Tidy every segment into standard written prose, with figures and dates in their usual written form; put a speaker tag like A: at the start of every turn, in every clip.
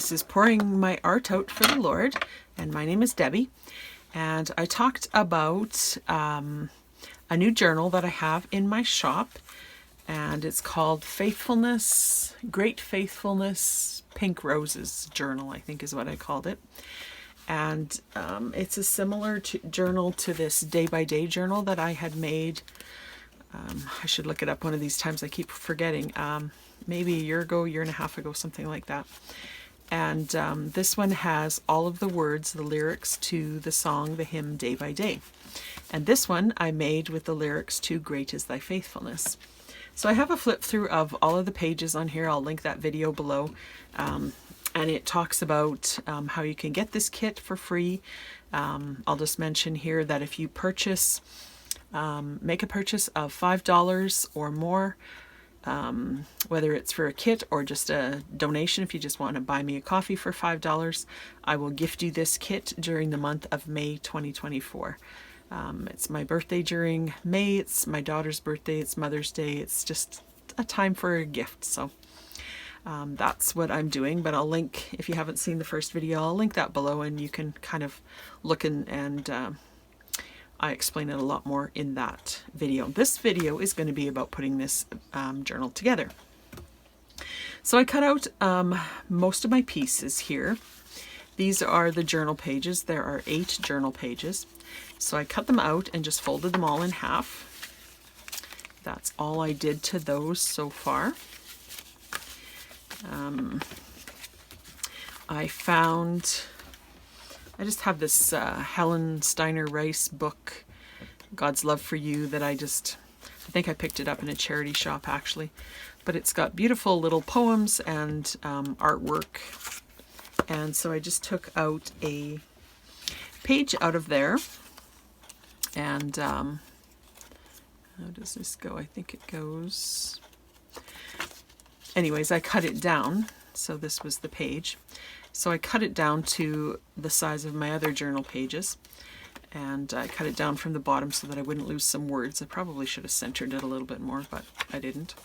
A: This is Pouring My Art Out for the Lord, and my name is Debbie. And I talked about a new journal that I have in my shop, and it's called Faithfulness, Great Faithfulness Pink Roses Journal, I think is what I called it. And it's a similar journal to this day-by-day journal that I had made. I should look it up one of these times. I keep forgetting. Maybe a year ago, year and a half ago, something like that. And this one has all of the words, the lyrics to the song, the hymn, Day by Day. And this one I made with the lyrics to Great is Thy Faithfulness. So I have a flip through of all of the pages on here. I'll link that video below. And it talks about how you can get this kit for free. I'll just mention here that if you purchase, make a purchase of $5 or more, whether it's for a kit or just a donation, if you just want to buy me a coffee for $5, I will gift you this kit during the month of May 2024. It's my birthday during May, it's my daughter's birthday, it's Mother's Day, it's just a time for a gift. So that's what I'm doing, but I'll link, if you haven't seen the first video, I'll link that below and you can kind of look and I explain it a lot more in that video. This video is going to be about putting this journal together. So I cut out most of my pieces here. These are the journal pages. There are 8 journal pages. So I cut them out and just folded them all in half. That's all I did to those so far. I just have this Helen Steiner Rice book, God's Love for You, that I think I picked it up in a charity shop actually. But it's got beautiful little poems and artwork. And so I just took out a page out of there. And how does this go? I think it goes... Anyways, I cut it down. So this was the page. So I cut it down to the size of my other journal pages, and I cut it down from the bottom so that I wouldn't lose some words. I probably should have centered it a little bit more, but I didn't.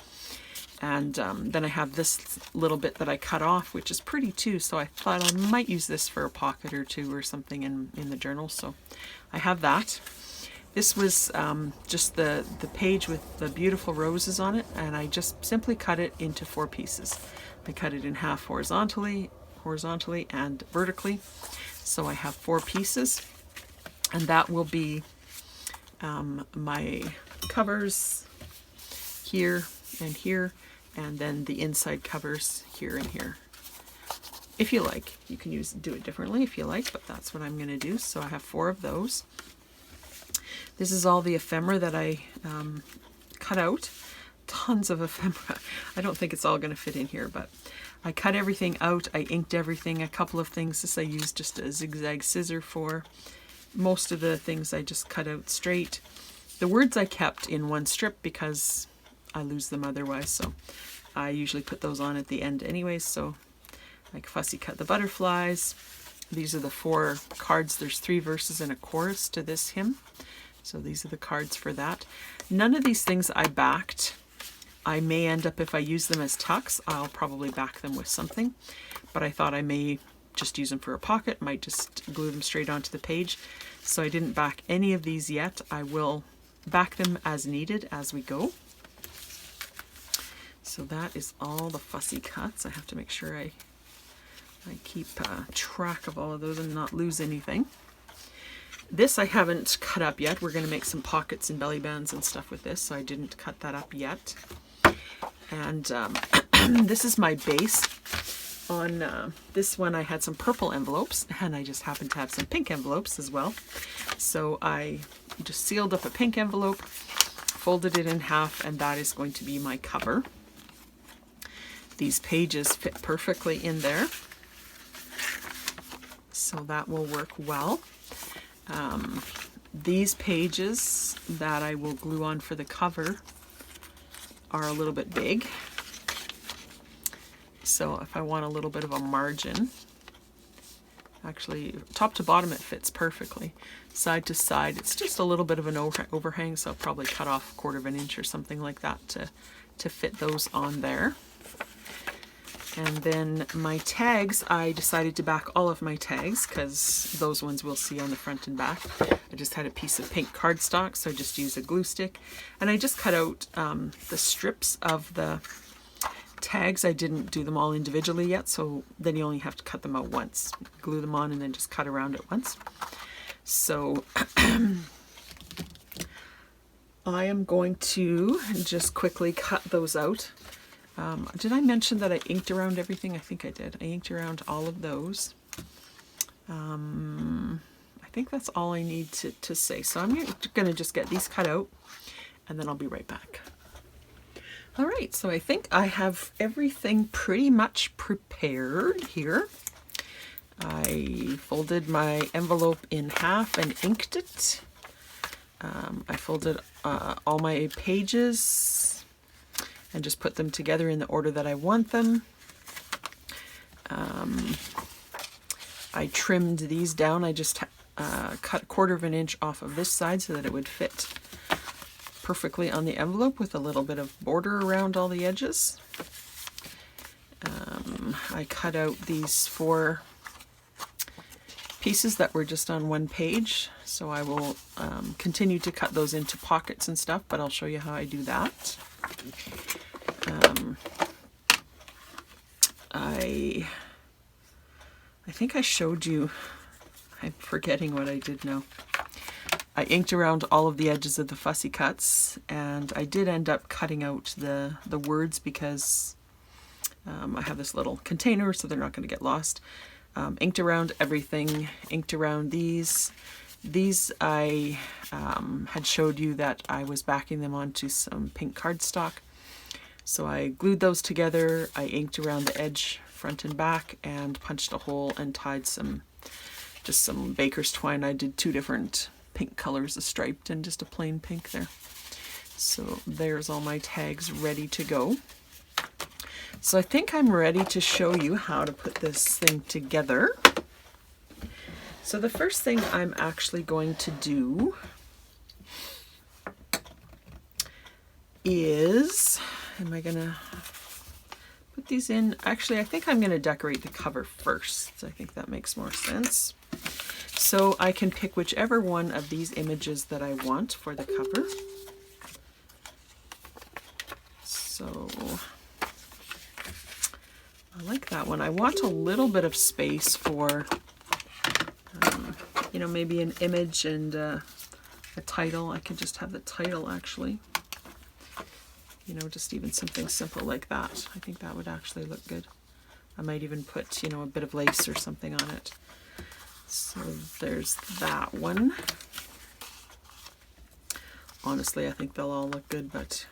A: And then I have this little bit that I cut off, which is pretty too, so I thought I might use this for a pocket or two or something in the journal. So I have that. This was just the page with the beautiful roses on it, and I just simply cut it into 4 pieces. I cut it in half horizontally and vertically. So I have 4 pieces, and that will be my covers here and here, and then the inside covers here and here. If you like, you can do it differently if you like, but that's what I'm going to do. So I have 4 of those. This is all the ephemera that I cut out. Tons of ephemera. I don't think it's all going to fit in here, but I cut everything out. I inked everything. A couple of things this I used just a zigzag scissor for. Most of the things I just cut out straight. The words I kept in one strip because I lose them otherwise, so I usually put those on at the end anyways. So I fussy cut the butterflies. These are the 4 cards. There's 3 verses and a chorus to this hymn. So these are the cards for that. None of these things I backed. I may end up, if I use them as tucks, I'll probably back them with something. But I thought I may just use them for a pocket, might just glue them straight onto the page. So I didn't back any of these yet. I will back them as needed as we go. So that is all the fussy cuts. I have to make sure I keep track of all of those and not lose anything. This I haven't cut up yet. We're going to make some pockets and belly bands and stuff with this, so I didn't cut that up yet. And this is my base. On this one I had some purple envelopes, and I just happened to have some pink envelopes as well. So I just sealed up a pink envelope, folded it in half, and that is going to be my cover. These pages fit perfectly in there, so that will work well. These pages that I will glue on for the cover are a little bit big. So if I want a little bit of a margin, actually top to bottom it fits perfectly. Side to side, it's just a little bit of an overhang, so I'll probably cut off 1/4 inch or something like that to fit those on there. And then my tags, I decided to back all of my tags because those ones we'll see on the front and back. I just had a piece of pink cardstock, so I just used a glue stick. And I just cut out the strips of the tags. I didn't do them all individually yet, so then you only have to cut them out once. Glue them on and then just cut around it once. So I am going to just quickly cut those out. Did I mention that I inked around everything? I think I did. I inked around all of those. I think that's all I need to say. So I'm going to just get these cut out and then I'll be right back. All right, so I think I have everything pretty much prepared here. I folded my envelope in half and inked it. I folded all my pages and just put them together in the order that I want them. I trimmed these down. I just cut 1/4 of an inch off of this side so that it would fit perfectly on the envelope with a little bit of border around all the edges. I cut out these 4 pieces that were just on one page, so I will continue to cut those into pockets and stuff, but I'll show you how I do that. I think I showed you, I'm forgetting what I did now. I inked around all of the edges of the fussy cuts, and I did end up cutting out the words because I have this little container so they're not going to get lost. Inked around everything, inked around these. These I had showed you that I was backing them onto some pink cardstock. So I glued those together, I inked around the edge, front and back, and punched a hole and tied just some baker's twine. I did 2 different pink colors, a striped and just a plain pink there. So there's all my tags ready to go. So I think I'm ready to show you how to put this thing together. So the first thing I'm actually going to do is, am I gonna put these in? Actually, I think I'm gonna decorate the cover first. I think that makes more sense. So I can pick whichever one of these images that I want for the cover. So I like that one. I want a little bit of space for, you know, maybe an image and a title. I could just have the title actually. You know, just even something simple like that. I think that would actually look good. I might even put, you know, a bit of lace or something on it. So there's that one. Honestly, I think they'll all look good, but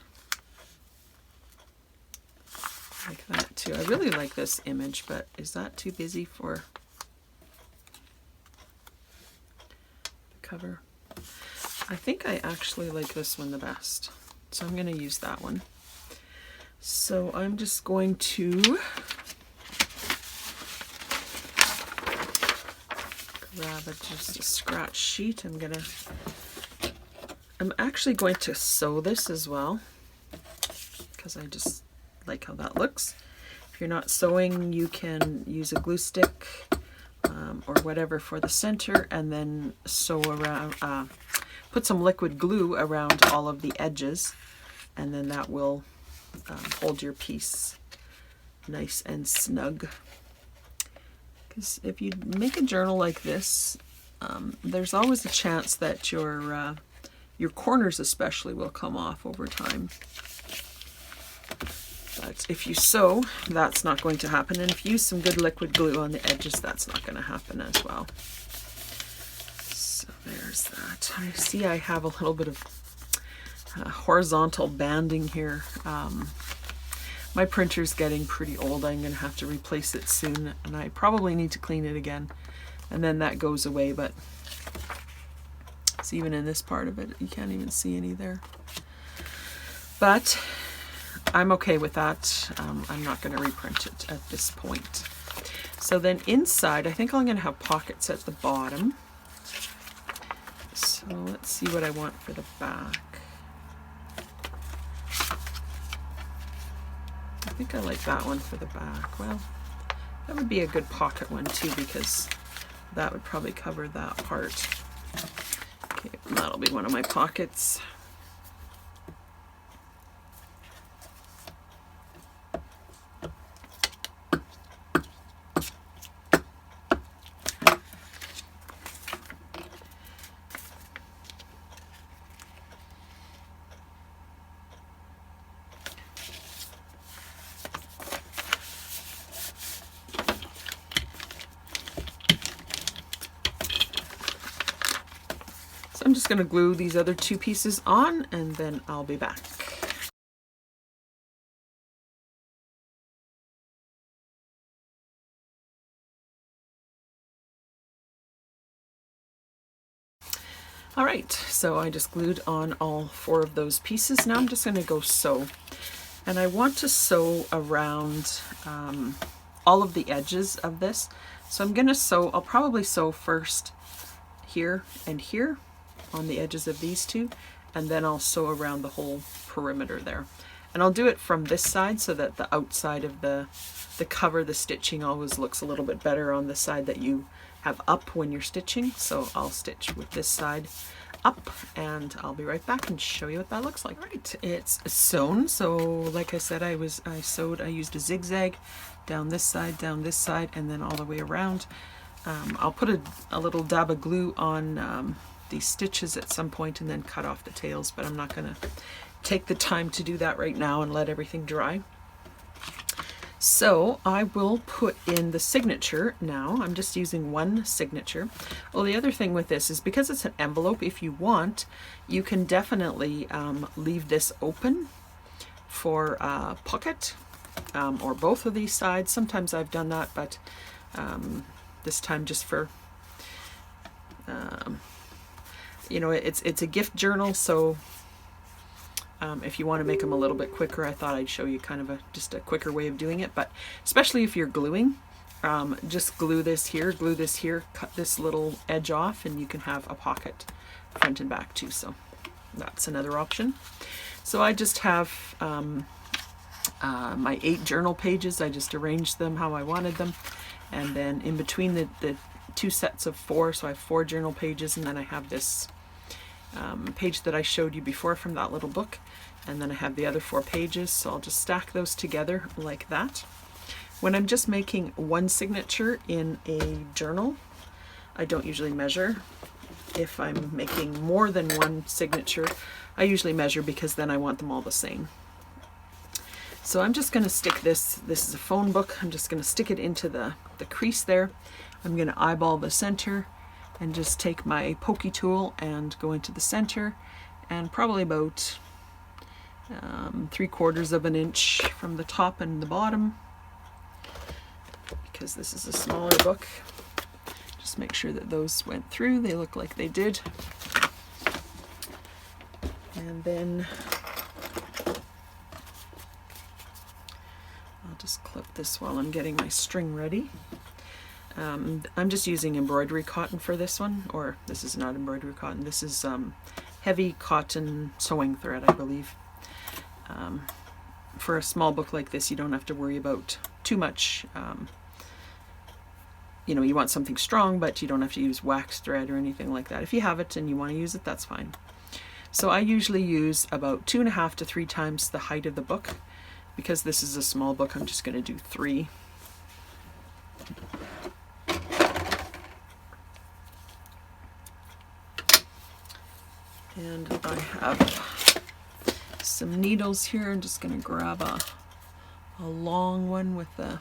A: like that too. I really like this image, but is that too busy for the cover? I think I actually like this one the best. So I'm going to use that one. So I'm just going to grab just a scratch sheet. I'm actually going to sew this as well because I just like how that looks. If you're not sewing, you can use a glue stick or whatever for the center and then sew around, put some liquid glue around all of the edges, and then that will hold your piece nice and snug. Because if you make a journal like this, there's always a chance that your corners especially will come off over time. But if you sew, that's not going to happen. And if you use some good liquid glue on the edges, that's not going to happen as well. So there's that. I see I have a little bit of horizontal banding here. My printer's getting pretty old. I'm going to have to replace it soon, and I probably need to clean it again. And then that goes away, but it's even in this part of it. You can't even see any there. But I'm okay with that. I'm not going to reprint it at this point. So then inside, I think I'm going to have pockets at the bottom. So let's see what I want for the back. think I like that one for the back. Well, that would be a good pocket one too, because that would probably cover that part. Okay, that'll be one of my pockets. I'm just going to glue these other two pieces on, and then I'll be back. All right, so I just glued on all 4 of those pieces. Now I'm just going to go sew, and I want to sew around all of the edges of this. So I'm going to sew, I'll probably sew first here and here on the edges of these two, and then I'll sew around the whole perimeter there. And I'll do it from this side so that the outside of the cover, the stitching always looks a little bit better on the side that you have up when you're stitching. So I'll stitch with this side up, and I'll be right back and show you what that looks like. Right, it's sewn. So like I said, I used a zigzag down this side, and then all the way around. I'll put a little dab of glue on these stitches at some point and then cut off the tails, but I'm not going to take the time to do that right now and let everything dry. So I will put in the signature now. I'm just using one signature. Well, the other thing with this is because it's an envelope, if you want, you can definitely leave this open for a pocket, or both of these sides. Sometimes I've done that, but this time just for you know, it's a gift journal, so if you want to make them a little bit quicker, I thought I'd show you kind of just a quicker way of doing it. But especially if you're gluing, just glue this here, cut this little edge off, and you can have a pocket front and back too. So that's another option. So I just have my 8 journal pages. I just arranged them how I wanted them, and then in between the 2 sets of 4, so I have 4 journal pages, and then I have this page that I showed you before from that little book, and then I have the other 4 pages, so I'll just stack those together like that. When I'm just making one signature in a journal, I don't usually measure. If I'm making more than one signature, I usually measure, because then I want them all the same. So I'm just going to stick this is a phone book, I'm just going to stick it into the crease there. I'm going to eyeball the center and just take my pokey tool and go into the center, and probably about 3/4 of an inch from the top and the bottom, because this is a smaller book. Just make sure that those went through. They look like they did. And then I'll just clip this while I'm getting my string ready. I'm just using embroidery cotton for this one, or this is not embroidery cotton, this is heavy cotton sewing thread, I believe. For a small book like this, you don't have to worry about too much. You know, you want something strong, but you don't have to use wax thread or anything like that. If you have it and you want to use it, that's fine. So I usually use about 2.5 to 3 times the height of the book. Because this is a small book, I'm just going to do 3. And I have some needles here. I'm just going to grab a long one with the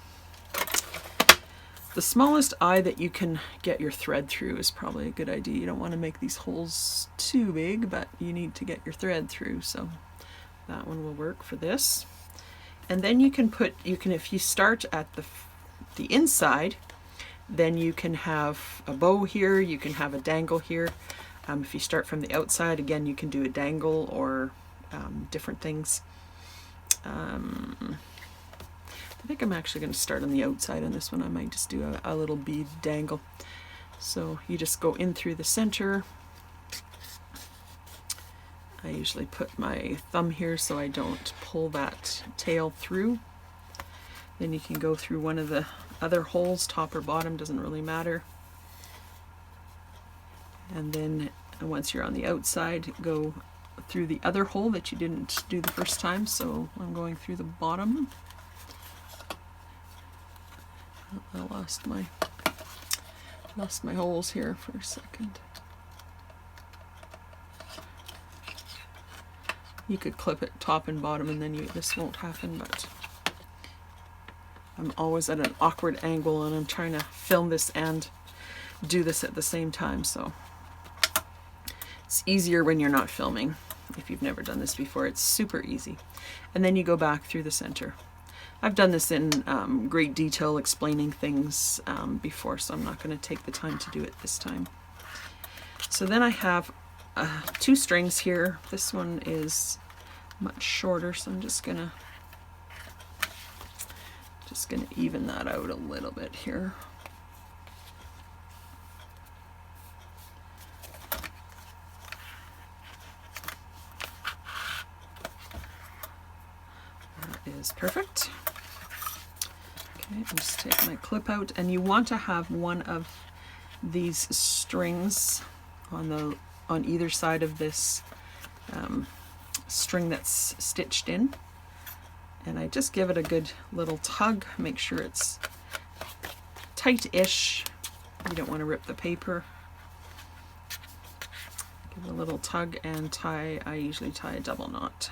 A: smallest eye that you can get your thread through is probably a good idea. You don't want to make these holes too big, but you need to get your thread through, so that one will work for this. And then you can if you start at the inside, then you can have a bow here, you can have a dangle here. If you start from the outside, again, you can do a dangle or different things. I think I'm actually going to start on the outside on this one. I might just do a little bead dangle. So you just go in through the center. I usually put my thumb here so I don't pull that tail through. Then you can go through one of the other holes, top or bottom, doesn't really matter. And then once you're on the outside, go through the other hole that you didn't do the first time. So I'm going through the bottom. I lost my holes here for a second. You could clip it top and bottom and then this won't happen, but I'm always at an awkward angle and I'm trying to film this and do this at the same time, so it's easier when you're not filming. If you've never done this before, it's super easy. And then you go back through the center. I've done this in great detail explaining things before, so I'm not going to take the time to do it this time. So then I have 2 strings here. This one is much shorter, so I'm just gonna even that out a little bit here. That is perfect. Okay, I'll just take my clip out, and you want to have one of these strings on either side of this string that's stitched in, and I just give it a good little tug, make sure it's tight-ish. You don't want to rip the paper. Give it a little tug and tie. I usually tie a double knot.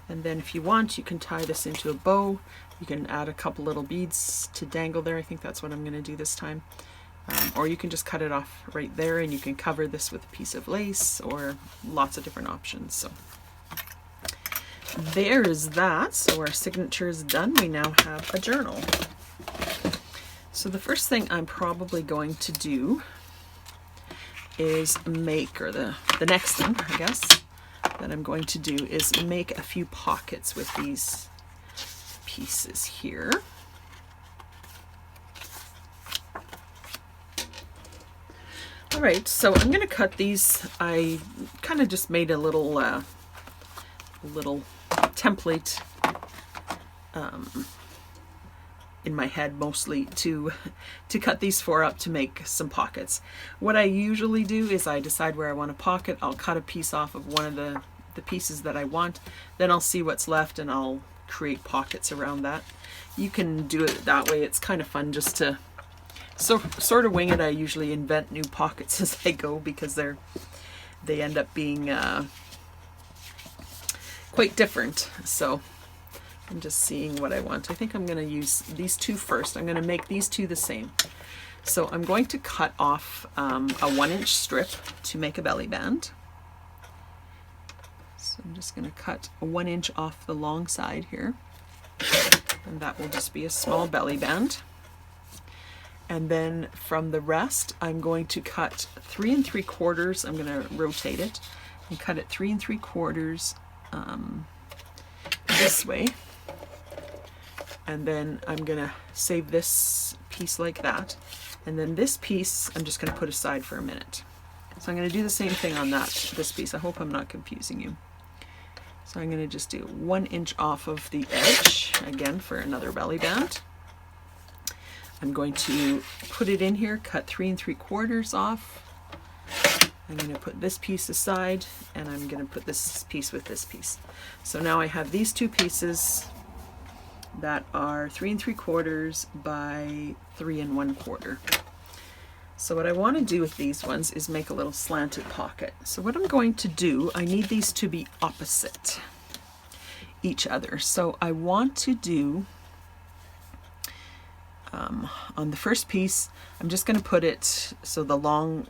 A: And then if you want, you can tie this into a bow. You can add a couple little beads to dangle there. I think that's what I'm going to do this time. Or you can just cut it off right there, and you can cover this with a piece of lace, or lots of different options. So there is that. So our signature is done. We now have a journal. So the first thing I'm probably going to do is make, or the next thing, I guess, that I'm going to do is make a few pockets with these pieces here. Alright, so I'm going to cut these. I kind of just made a little template in my head, mostly to cut these 4 up to make some pockets. What I usually do is I decide where I want a pocket. I'll cut a piece off of one of the pieces that I want, then I'll see what's left and I'll create pockets around that. You can do it that way. It's kind of fun just to sort of wing it. I usually invent new pockets as I go because they end up being quite different. So I'm just seeing what I want. I think I'm going to use these 2 first. I'm going to make these 2 the same. So I'm going to cut off a 1-inch strip to make a belly band. So I'm just going to cut a 1 inch off the long side here, and that will just be a small belly band. And then from the rest, I'm going to cut 3 3/4. I'm going to rotate it and cut it 3 3/4 this way. And then I'm going to save this piece like that. And then this piece, I'm just going to put aside for a minute. So I'm going to do the same thing on this piece. I hope I'm not confusing you. So I'm going to just do 1 inch off of the edge, again for another belly band. I'm going to put it in here, cut 3 3/4 off. I'm going to put this piece aside, and I'm going to put this piece with this piece. So now I have these 2 pieces that are 3 3/4 by 3 1/4. So what I want to do with these ones is make a little slanted pocket. So what I'm going to do, I need these to be opposite each other. So I want to do, on the first piece, I'm just going to put it so the long,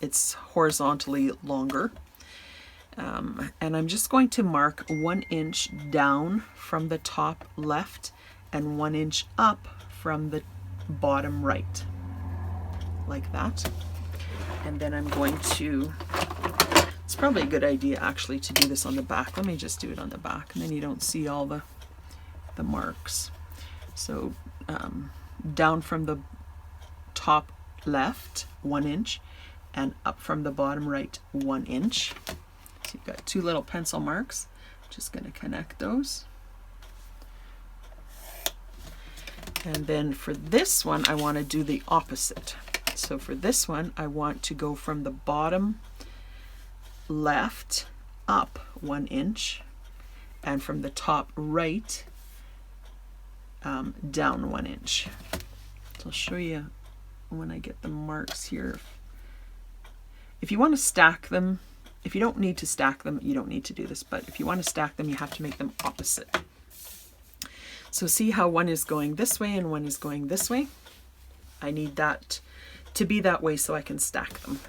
A: it's horizontally longer. And I'm just going to mark 1 inch down from the top left and 1 inch up from the bottom right. Like that. And then I'm going to, it's probably a good idea actually to do this on the back. Let me just do it on the back, and then you don't see all the marks. So down from the top left 1 inch and up from the bottom right 1 inch. So you've got 2 little pencil marks. Just going to connect those. And then for this one, I want to do the opposite. So for this one, I want to go from the bottom left up 1 inch, and from the top right down 1 inch. So I'll show you when I get the marks here. If you want to stack them, if you don't need to stack them, you don't need to do this, but if you want to stack them, you have to make them opposite. So see how one is going this way and one is going this way? I need that to be that way so I can stack them.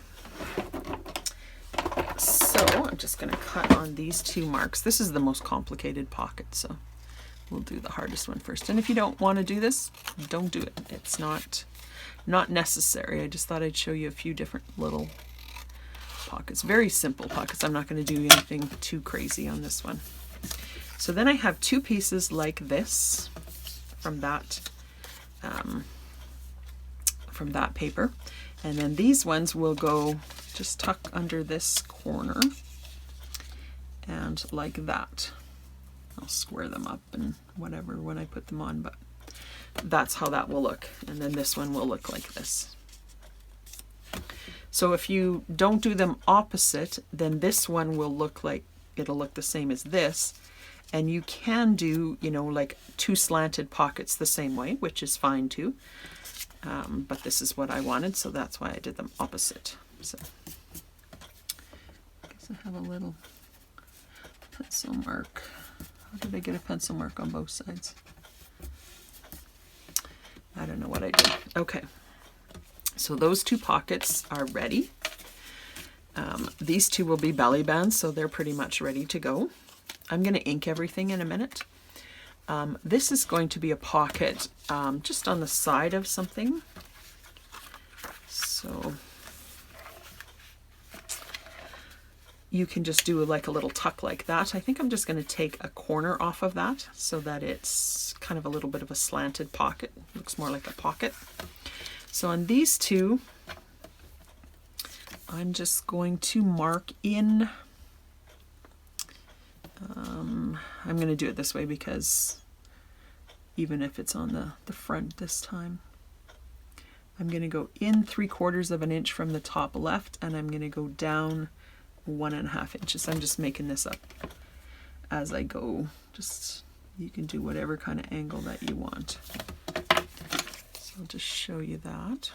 A: So I'm just going to cut on these 2 marks. This is the most complicated pocket, so we'll do the hardest one first. And if you don't want to do this, don't do it. It's not necessary. I just thought I'd show you a few different little pockets. Very simple pockets. I'm not going to do anything too crazy on this one. So then I have 2 pieces like this from that paper, and then these ones will go just tuck under this corner and like that. I'll square them up and whatever when I put them on, but that's how that will look. And then this one will look like this. So if you don't do them opposite, then this one will look like, it'll look the same as this. And you can do, you know, like 2 slanted pockets the same way, which is fine too. But this is what I wanted, so that's why I did them opposite. So I guess I have a little pencil mark. How did I get a pencil mark on both sides? I don't know what I did. Okay, so those 2 pockets are ready. These 2 will be belly bands, so they're pretty much ready to go. I'm going to ink everything in a minute. This is going to be a pocket just on the side of something. So you can just do like a little tuck like that. I think I'm just going to take a corner off of that so that it's kind of a little bit of a slanted pocket. Looks more like a pocket. So on these 2, I'm just going to mark in. I'm going to do it this way because even if it's on the front this time, I'm going to go in 3/4 of an inch from the top left, and I'm going to go down 1.5 inches. I'm just making this up as I go. Just, you can do whatever kind of angle that you want. So I'll just show you that.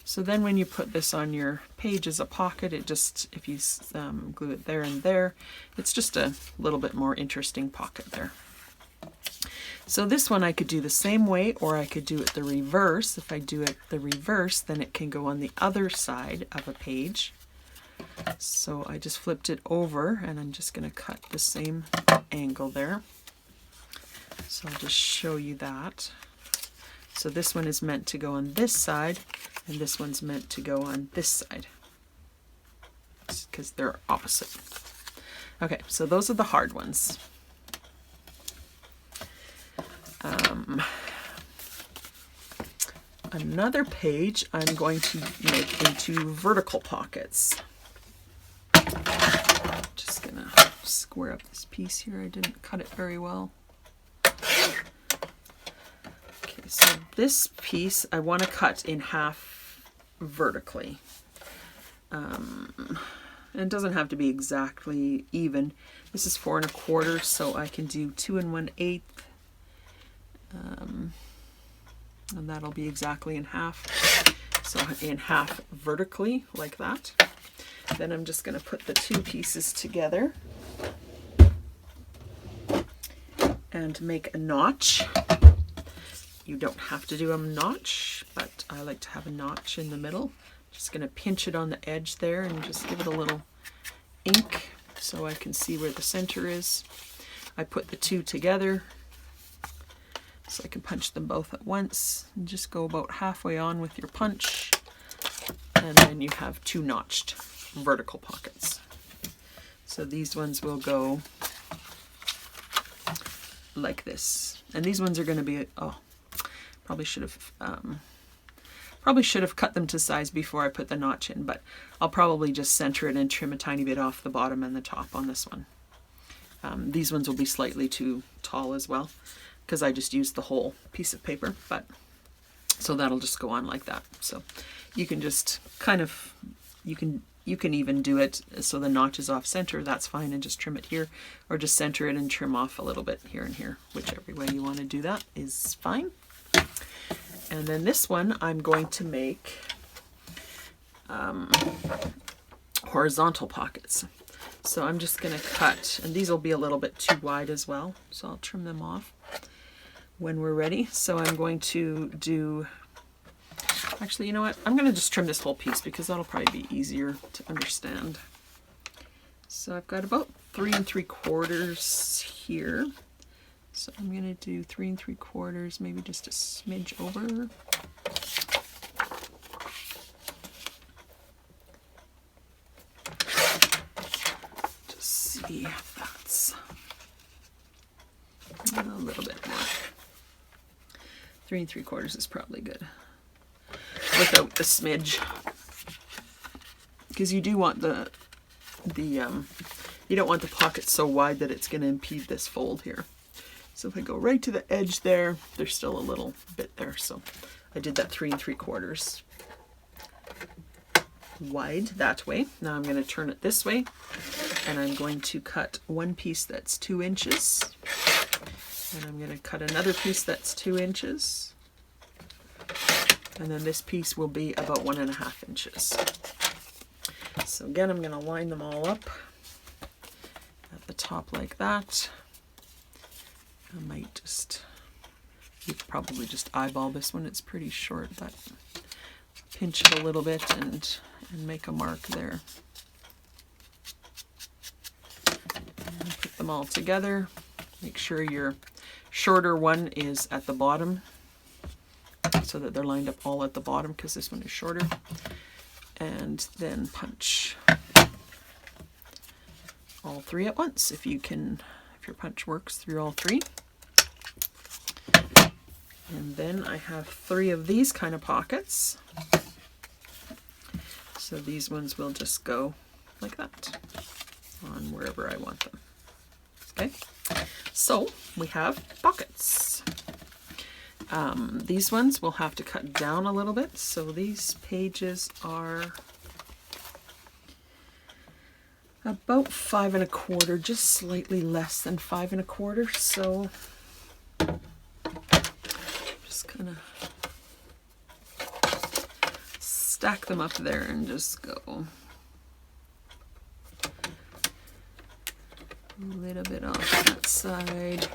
A: So then when you put this on your page as a pocket, it just, if you glue it there and there, it's just a little bit more interesting pocket there. So this one I could do the same way, or I could do it the reverse. If I do it the reverse, then it can go on the other side of a page. So I just flipped it over, and I'm just going to cut the same angle there. So I'll just show you that. So this one is meant to go on this side, and this one's meant to go on this side, because they're opposite. Okay, so those are the hard ones. Another page I'm going to make into vertical pockets. Just gonna square up this piece here. I didn't cut it very well. Okay, so this piece I want to cut in half vertically. It doesn't have to be exactly even. This is 4 1/4, so I can do 2 1/8. And that'll be exactly in half. So in half vertically, like that. Then I'm just going to put the 2 pieces together and make a notch. You don't have to do a notch, but I like to have a notch in the middle. Just going to pinch it on the edge there and just give it a little ink so I can see where the center is. I put the 2 together so I can punch them both at once, and just go about halfway on with your punch, and then you have 2 notched vertical pockets. So these ones will go like this, and these ones are going to be, oh, probably should have Probably should have cut them to size before I put the notch in, but I'll probably just center it and trim a tiny bit off the bottom and the top on this one. These ones will be slightly too tall as well, because I just used the whole piece of paper, but so that'll just go on like that. So you can just kind of, you can even do it so the notch is off center, that's fine, and just trim it here, or just center it and trim off a little bit here and here, whichever way you want to do that is fine. And then this one I'm going to make horizontal pockets. So I'm just going to cut, and these will be a little bit too wide as well, so I'll trim them off when we're ready. So I'm going to do, actually, you know what? I'm going to just trim this whole piece because that'll probably be easier to understand. So I've got about 3 3/4 here. So I'm going to do 3 3/4, maybe just a smidge over. See if that's a little bit more. 3 3/4 is probably good without the smidge, because you do want you don't want the pocket so wide that it's going to impede this fold here. So if I go right to the edge there, there's still a little bit there. So I did that 3 3/4 wide that way. Now I'm going to turn it this way, and I'm going to cut one piece that's 2 inches, and I'm going to cut another piece that's 2 inches, and then this piece will be about 1.5 inches. So again, I'm going to line them all up at the top like that. I might just, you could probably just eyeball this one, it's pretty short, but pinch it a little bit and make a mark there. And put them all together. Make sure your shorter one is at the bottom so that they're lined up all at the bottom, because this one is shorter. And then punch all 3 at once if you can, if your punch works through all 3. And then I have 3 of these kind of pockets. So these ones will just go like that on wherever I want them. Okay, so we have pockets. These ones we'll have to cut down a little bit. So these pages are about 5 1/4, just slightly less than 5 1/4. So just kind of stack them up there and just go a little bit off that side.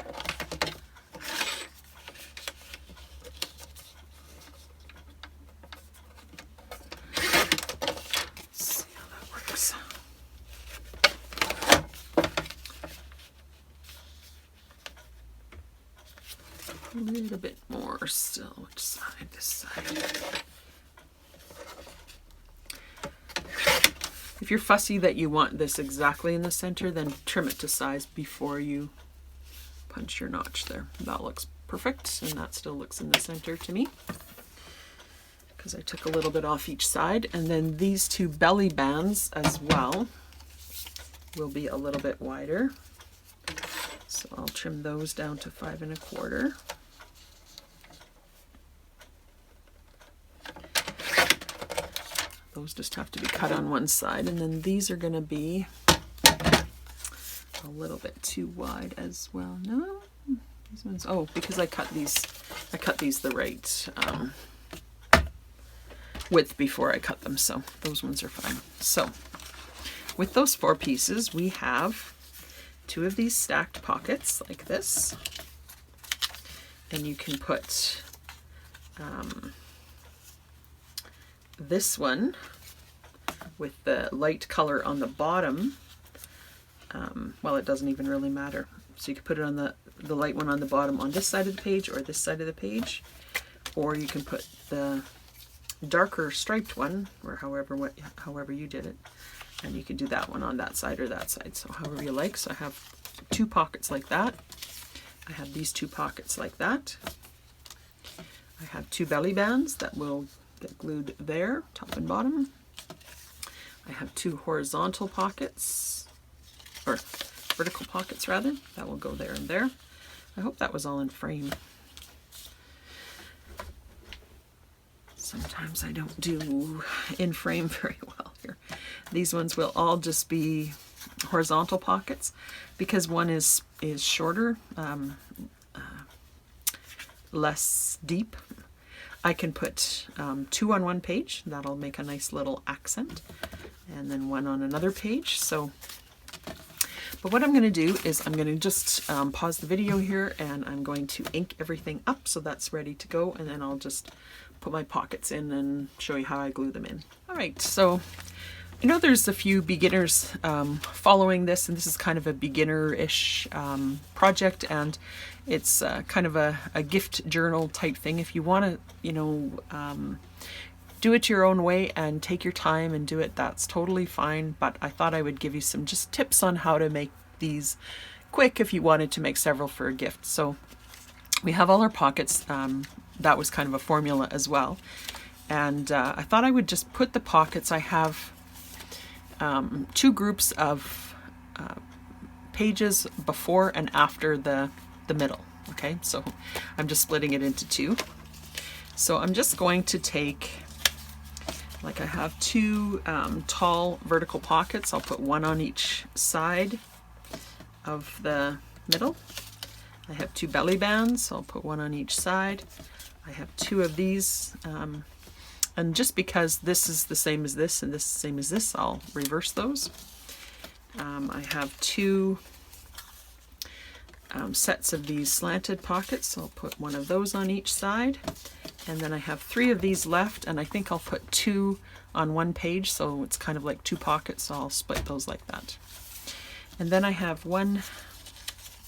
A: See how that works. A little bit more still. Which side? This side. If you're fussy that you want this exactly in the center, then trim it to size before you punch your notch there. That looks perfect, and that still looks in the center to me, because I took a little bit off each side. And then these 2 belly bands as well will be a little bit wider. So I'll trim those down to 5 1/4. Those just have to be cut on one side, and then these are going to be a little bit too wide as well. No, these ones, oh, because I cut these the right width before I cut them, so those ones are fine. So with those 4 pieces, we have 2 of these stacked pockets like this, and you can put this one with the light color on the bottom. Well, it doesn't even really matter. So you could put it on the light one on the bottom on this side of the page or this side of the page, or you can put the darker striped one, or however you did it, and you can do that one on that side or that side, so however you like. So I have 2 pockets like that. I have these 2 pockets like that. I have 2 belly bands that will get glued there, top and bottom. I have 2 horizontal pockets, or vertical pockets rather, that will go there and there. I hope that was all in frame. Sometimes I don't do in frame very well here. These ones will all just be horizontal pockets because one is shorter, less deep. I can put 2 on one page, that'll make a nice little accent, and then 1 on another page. So, but what I'm going to do is I'm going to just pause the video here, and I'm going to ink everything up so that's ready to go, and then I'll just put my pockets in and show you how I glue them in. Alright, so I know there's a few beginners following this, and this is kind of a beginner-ish project, and it's kind of a gift journal type thing. If you want to, you know, do it your own way and take your time and do it, that's totally fine, but I thought I would give you some just tips on how to make these quick if you wanted to make several for a gift. So we have all our pockets. That was kind of a formula as well, and I thought I would just put the pockets. I have 2 groups of pages before and after the middle. Okay, so I'm just splitting it into 2. So I'm just going to take, like I have 2 tall vertical pockets. I'll put 1 on each side of the middle. I have 2 belly bands, so I'll put 1 on each side. I have 2 of these, and just because this is the same as this and this is the same as this, I'll reverse those. I have 2 sets of these slanted pockets, so I'll put 1 of those on each side, and then I have 3 of these left, and I think I'll put 2 on one page, so it's kind of like 2 pockets, so I'll split those like that. And then I have 1,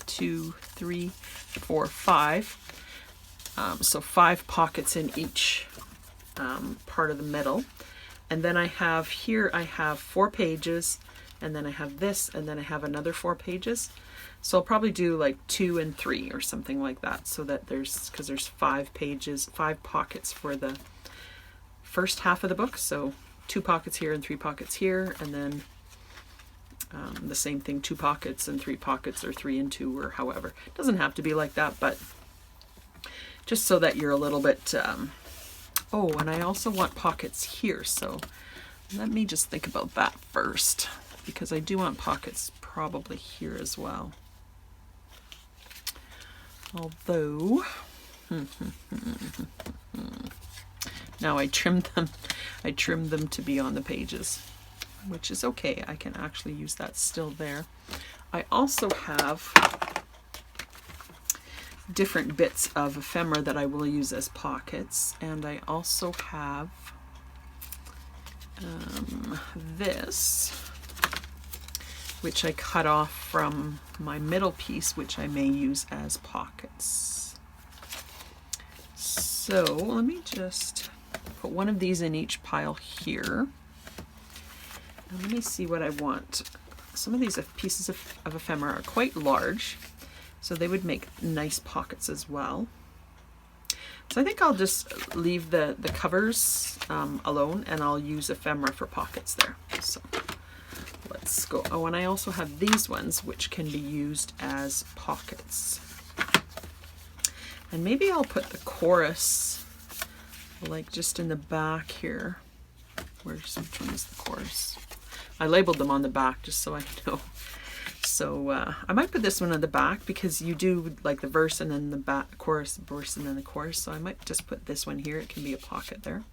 A: 2, 3, 4, 5. So 5 pockets in each part of the middle. And then I have here, I have 4 pages, and then I have this, and then I have another 4 pages. So I'll probably do like 2 and 3 or something like that, so that because there's 5 pages, 5 pockets for the first half of the book. So 2 pockets here and 3 pockets here, and then the same thing, 2 pockets and 3 pockets, or 3 and 2, or however. It doesn't have to be like that, but just so that you're a little bit, oh, and I also want pockets here, so let me just think about that first, because I do want pockets probably here as well. Although, now I trimmed them to be on the pages, which is okay. I can actually use that still there. I also have different bits of ephemera that I will use as pockets, and I also have this, which I cut off from my middle piece, which I may use as pockets. So let me just put 1 of these in each pile here. And let me see what I want. Some of these pieces of ephemera are quite large, so they would make nice pockets as well. So I think I'll just leave the covers alone, and I'll use ephemera for pockets there. So let's go. Oh, and I also have these ones which can be used as pockets. And maybe I'll put the chorus like just in the back here. Which one is the chorus? I labeled them on the back just so I know. So I might put this one on the back, because you do like the verse and then the back chorus, verse and then the chorus. So I might just put this one here. It can be a pocket there.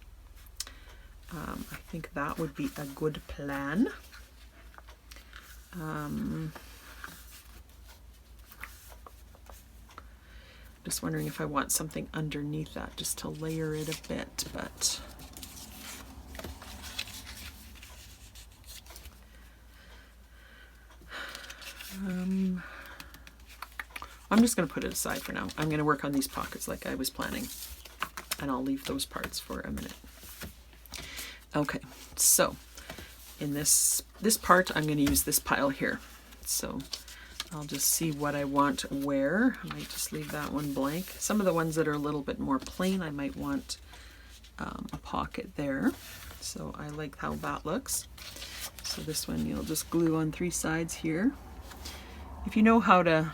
A: I think that would be a good plan. Just wondering if I want something underneath that just to layer it a bit, but I'm just going to put it aside for now. I'm going to work on these pockets like I was planning, and I'll leave those parts for a minute. Okay, so in this part, I'm going to use this pile here. So I'll just see what I want where. I might just leave that one blank. Some of the ones that are a little bit more plain, I might want a pocket there. So I like how that looks. So this one you'll just glue on 3 sides here. If you know how to,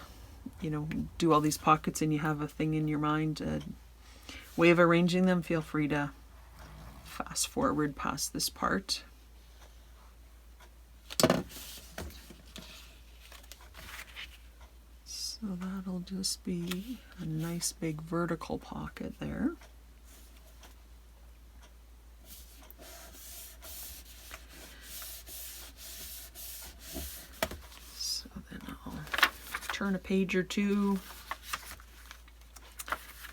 A: do all these pockets and you have a thing in your mind, a way of arranging them, feel free to fast forward past this part. So that'll just be a nice big vertical pocket there. So then I'll turn a page or two.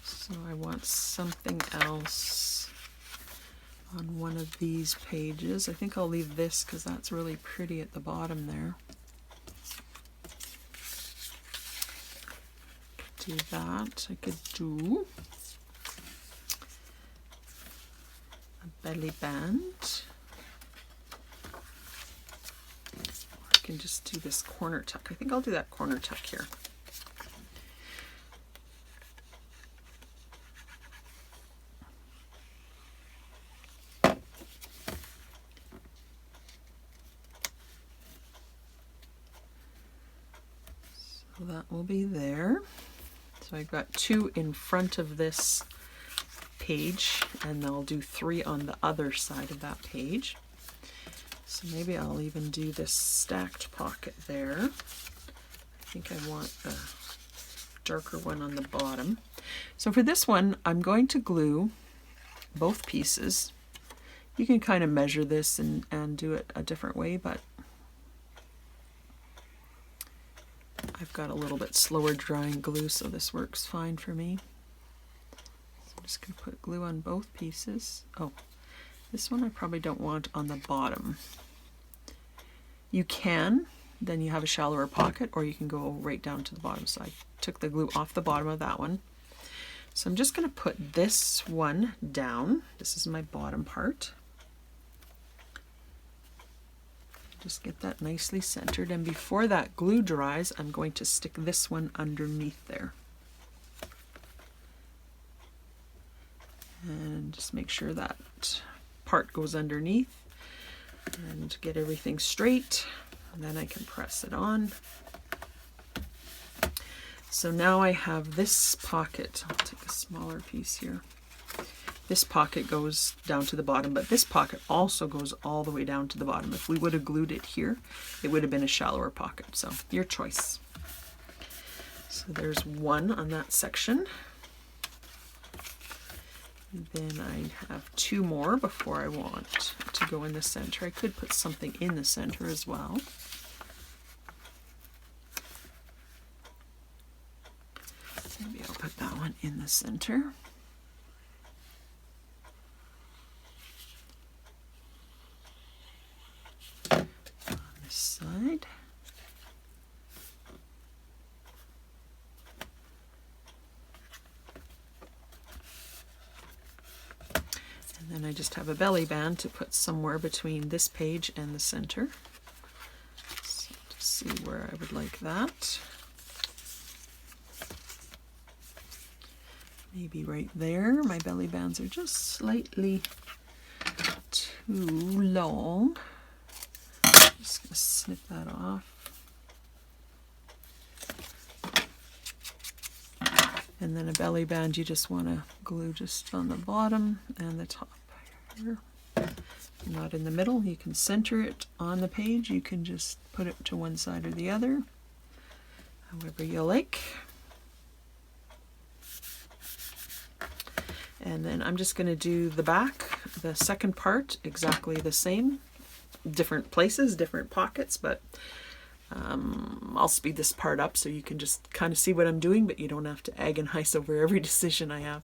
A: So I want something else on one of these pages. I think I'll leave this because that's really pretty at the bottom there. Do that. I could do a belly band. Or I can just do this corner tuck. I think I'll do that corner tuck here. So that will be there. So I've got 2 in front of this page, and I'll do 3 on the other side of that page. So maybe I'll even do this stacked pocket there. I think I want a darker one on the bottom. So for this one, I'm going to glue both pieces. You can kind of measure this and do it a different way, but I've got a little bit slower drying glue, so this works fine for me. So I'm just going to put glue on both pieces. Oh, this one I probably don't want on the bottom. You can, then you have a shallower pocket, or you can go right down to the bottom. So I took the glue off the bottom of that one. So I'm just going to put this one down. This is my bottom part. Just get that nicely centered, and before that glue dries, I'm going to stick this one underneath there. And just make sure that part goes underneath and get everything straight, and then I can press it on. So now I have this pocket. I'll take a smaller piece here. This pocket goes down to the bottom, but this pocket also goes all the way down to the bottom. If we would have glued it here, it would have been a shallower pocket. So your choice. So there's one on that section. And then I have 2 more before I want to go in the center. I could put something in the center as well. Maybe I'll put that one in the center. Side. And then I just have a belly band to put somewhere between this page and the center. So to see where I would like that. Maybe right there. My belly bands are just slightly too long. Just going to snip that off. And then a belly band you just want to glue just on the bottom and the top here. Not in the middle. You can center it on the page. You can just put it to one side or the other, however you like. And then I'm just going to do the back, the second part, exactly the same. Different places, different pockets, but I'll speed this part up so you can just kind of see what I'm doing, but you don't have to agonize over every decision I have.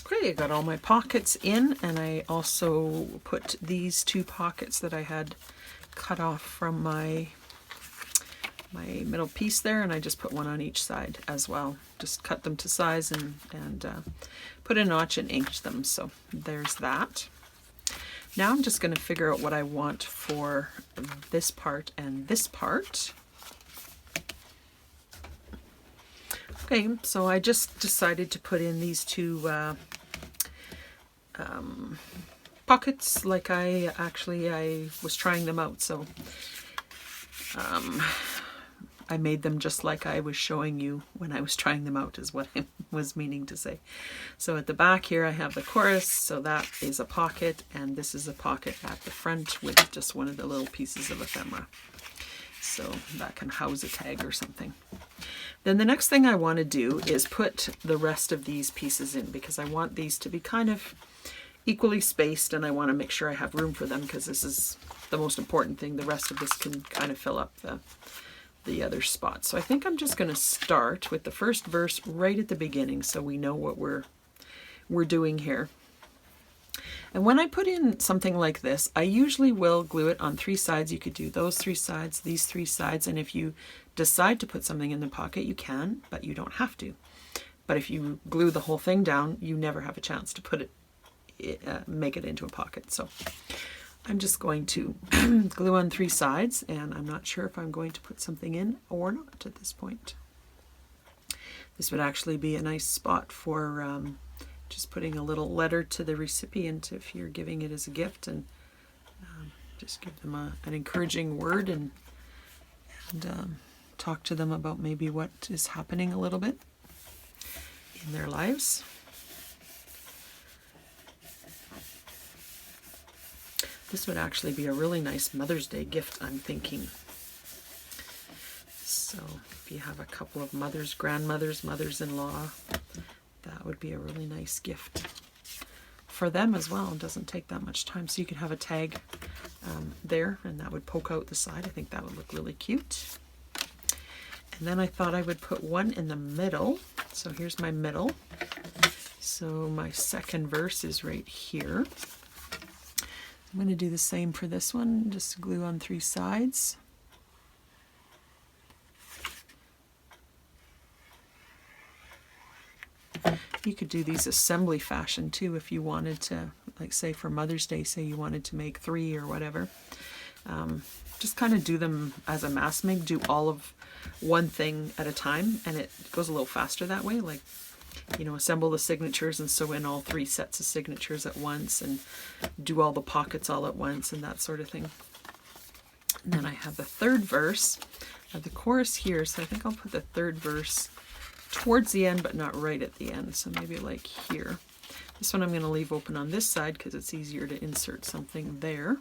A: Okay, I got all my pockets in, and I also put these 2 pockets that I had cut off from my middle piece there, and I just put one on each side as well. Just cut them to size and put a notch and inked them. So there's that. Now I'm just going to figure out what I want for this part and this part. Okay, so I just decided to put in these 2 pockets like I was trying them out. So I made them just like I was showing you when I was trying them out, is what I was meaning to say. So at the back here I have the chorus, so that is a pocket, and this is a pocket at the front with just one of the little pieces of ephemera. So that can house a tag or something. Then the next thing I want to do is put the rest of these pieces in, because I want these to be kind of equally spaced, and I want to make sure I have room for them, because this is the most important thing. The rest of this can kind of fill up the other spots. So I think I'm just going to start with the first verse right at the beginning, so we know what we're doing here. And when I put in something like this, I usually will glue it on 3 sides. You could do those 3 sides, these 3 sides, and if you decide to put something in the pocket, you can, but you don't have to. But if you glue the whole thing down, you never have a chance to put it, make it into a pocket. So I'm just going to glue on 3 sides, and I'm not sure if I'm going to put something in or not at this point. This would actually be a nice spot for just putting a little letter to the recipient if you're giving it as a gift, and just give them an encouraging word and talk to them about maybe what is happening a little bit in their lives. This would actually be a really nice Mother's Day gift, I'm thinking. So if you have a couple of mothers, grandmothers, mothers-in-law, that would be a really nice gift for them as well. It doesn't take that much time. So you could have a tag there, and that would poke out the side. I think that would look really cute. And then I thought I would put one in the middle. So here's my middle. So my second verse is right here. I'm going to do the same for this one, just glue on 3 sides. You could do these assembly fashion too if you wanted to, like say for Mother's Day, say you wanted to make 3 or whatever. Just kind of do them as a mass make, do all of one thing at a time, and it goes a little faster that way. Like, you know, assemble the signatures and sew in all 3 sets of signatures at once, and do all the pockets all at once, and that sort of thing. And then I have the third verse of the chorus here, so I think I'll put the third verse towards the end, but not right at the end, so maybe like here. This one I'm going to leave open on this side because it's easier to insert something there.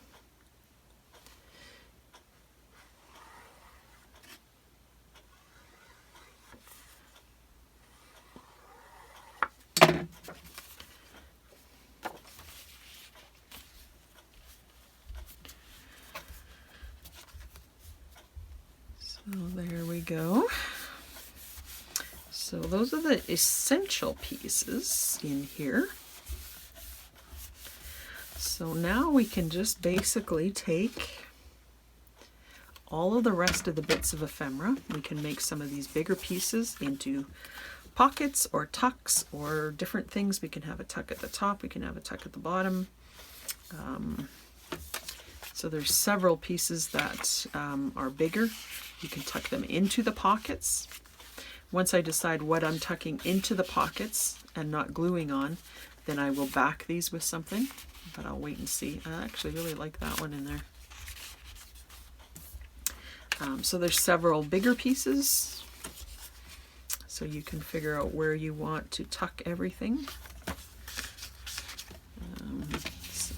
A: So there we go. So those are the essential pieces in here. So now we can just basically take all of the rest of the bits of ephemera. We can make some of these bigger pieces into pockets or tucks or different things. We can have a tuck at the top, we can have a tuck at the bottom. So there's several pieces that are bigger. You can tuck them into the pockets. Once I decide what I'm tucking into the pockets and not gluing on, then I will back these with something, but I'll wait and see. I actually really like that one in there. So there's several bigger pieces, so you can figure out where you want to tuck everything. It's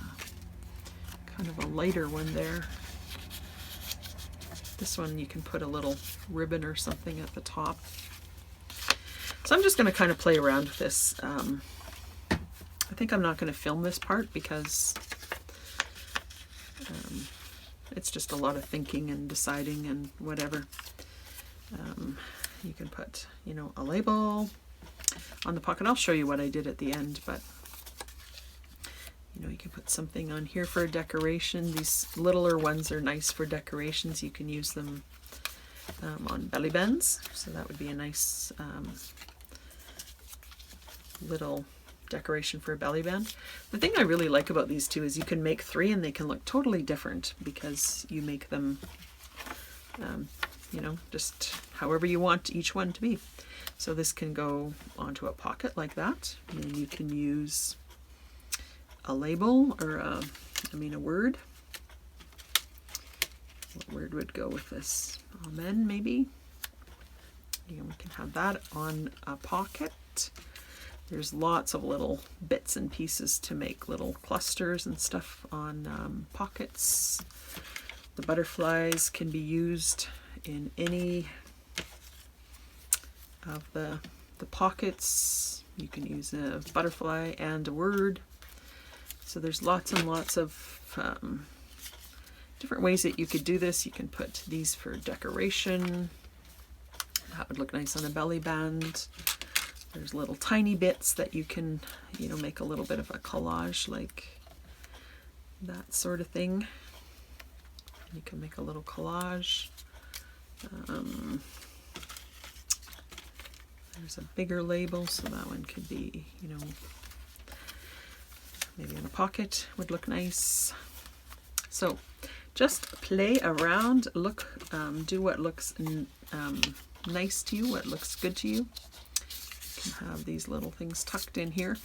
A: kind of a lighter one there. This one you can put a little ribbon or something at the top. So I'm just going to kind of play around with this. I think I'm not going to film this part because it's just a lot of thinking and deciding and whatever. You can put, you know, a label on the pocket. I'll show you what I did at the end, but You know, you can put something on here for a decoration. These littler ones are nice for decorations. You can use them on belly bands. So that would be a nice little decoration for a belly band. The thing I really like about these two is you can make 3 and they can look totally different because you make them, you know, just however you want each one to be. So this can go onto a pocket like that. And you can use a label or a word. What word would go with this? Amen, maybe. You know, we can have that on a pocket. There's lots of little bits and pieces to make little clusters and stuff on pockets. The butterflies can be used in any of the pockets. You can use a butterfly and a word. So there's lots and lots of different ways that you could do this. You can put these for decoration. That would look nice on a belly band. There's little tiny bits that you can, you know, make a little bit of a collage, like that sort of thing. You can make a little collage. There's a bigger label, so that one could be, you know, maybe in a pocket would look nice. So just play around, look, do what looks nice to you, what looks good to you. You can have these little things tucked in here.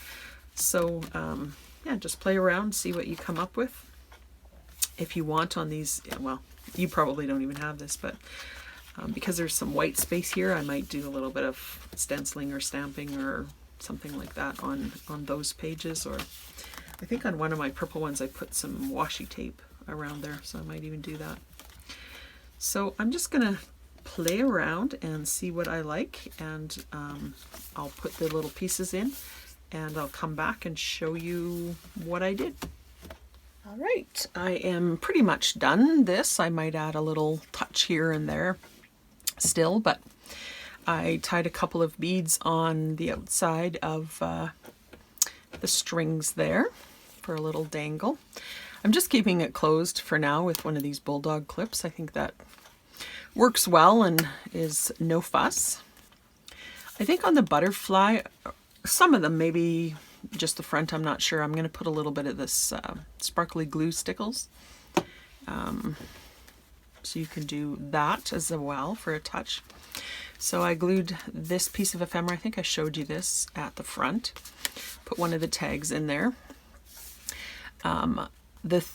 A: So yeah, just play around, see what you come up with. If you want on these, well, you probably don't even have this, but because there's some white space here, I might do a little bit of stenciling or stamping or something like that on those pages. Or I think on one of my purple ones I put some washi tape around there, so I might even do that. So I'm just gonna play around and see what I like, and I'll put the little pieces in and I'll come back and show you what I did. All right, I am pretty much done this. I might add a little touch here and there still, but I tied a couple of beads on the outside of the strings there for a little dangle. I'm just keeping it closed for now with one of these bulldog clips. I think that works well and is no fuss. I think on the butterfly, some of them, maybe just the front, I'm not sure. I'm going to put a little bit of this sparkly glue stickles. So you can do that as well for a touch. So I glued this piece of ephemera. I think I showed you this at the front. Put one of the tags in there. The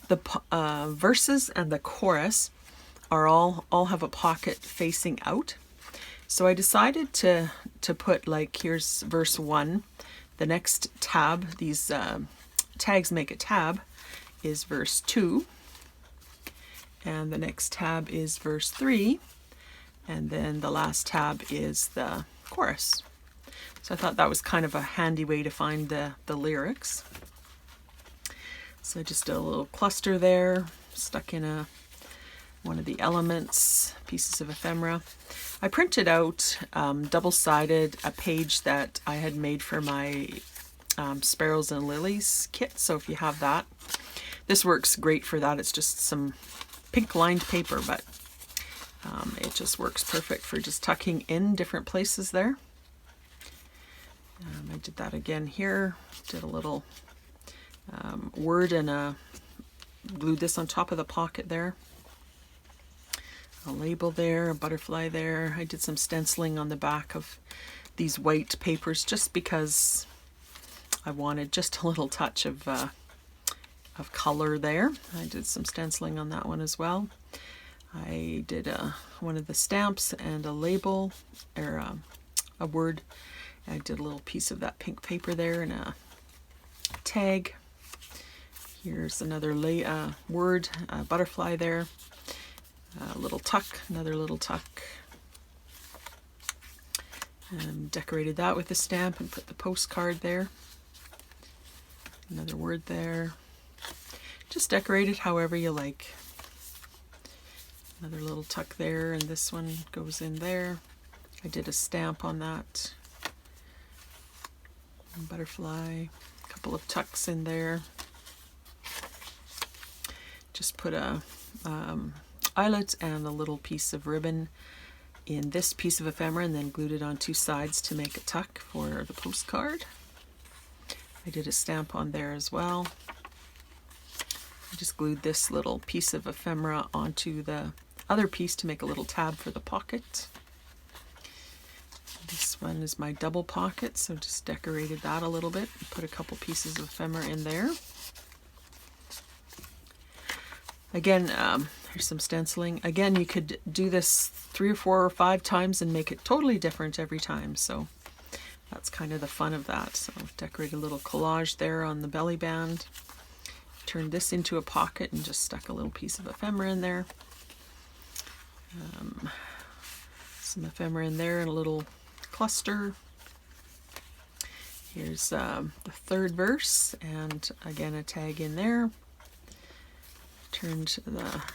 A: verses and the chorus are all have a pocket facing out. So I decided to put, like, here's verse 1. The next tab, these tags make a tab, is verse 2. And the next tab is verse 3. And then the last tab is the chorus. So I thought that was kind of a handy way to find the lyrics. So I just did a little cluster there, stuck in one of the elements, pieces of ephemera. I printed out double-sided a page that I had made for my Sparrows and Lilies kit. So if you have that, this works great for that. It's just some pink lined paper, but it just works perfect for just tucking in different places there. I did that again here. Did a little word and glued this on top of the pocket there. A label there, a butterfly there. I did some stenciling on the back of these white papers just because I wanted just a little touch of color there. I did some stenciling on that one as well. I did one of the stamps and a label, or a word. I did a little piece of that pink paper there and a tag. Here's another word, a butterfly there. A little tuck, another little tuck. Decorated that with a stamp and put the postcard there. Another word there. Just decorate it however you like. Another little tuck there, and this one goes in there. I did a stamp on that. Butterfly, a couple of tucks in there. just put a eyelet and a little piece of ribbon in this piece of ephemera and then glued it on two sides to make a tuck for the postcard. I did a stamp on there as well. I just glued this little piece of ephemera onto the other piece to make a little tab for the pocket. This one is my double pocket, so just decorated that a little bit. Put a couple pieces of ephemera in there. Again, here's some stenciling. Again, you could do this 3 or 4 or 5 times and make it totally different every time. So that's kind of the fun of that. So decorate a little collage there on the belly band. Turned this into a pocket and just stuck a little piece of ephemera in there. Some ephemera in there and a little cluster. Here's the third verse, and again a tag in there.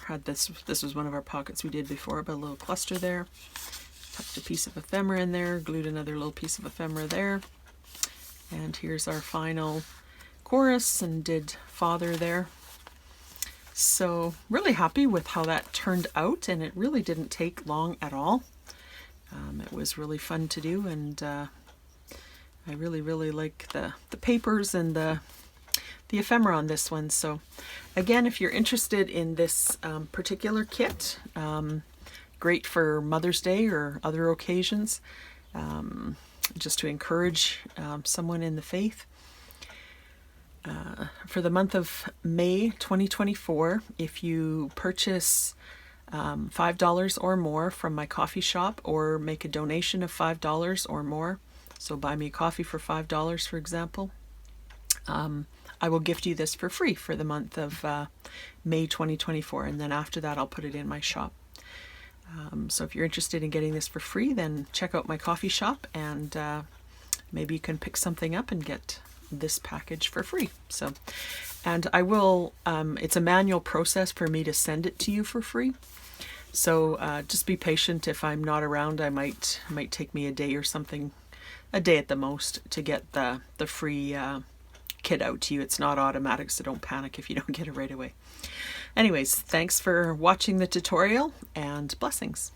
A: Had this was one of our pockets we did before, but a little cluster there. Tucked a piece of ephemera in there, glued another little piece of ephemera there. And here's our final chorus, and did Father there. So really happy with how that turned out, and it really didn't take long at all. It was really fun to do, and I really like the papers and the ephemera on this one. So again, if you're interested in this particular kit, great for Mother's Day or other occasions, just to encourage someone in the faith. For the month of May 2024, if you purchase $5 or more from my coffee shop, or make a donation of $5 or more, so buy me a coffee for $5, for example, I will gift you this for free for the month of May 2024, and then after that I'll put it in my shop. So if you're interested in getting this for free, then check out my coffee shop, and maybe you can pick something up and get this package for free. So, and I will, it's a manual process for me to send it to you for free. So just be patient. If I'm not around, it might take me a day or something, a day at the most, to get the free kit out to you. It's not automatic, so don't panic if you don't get it right away. Anyways, thanks for watching the tutorial, and blessings.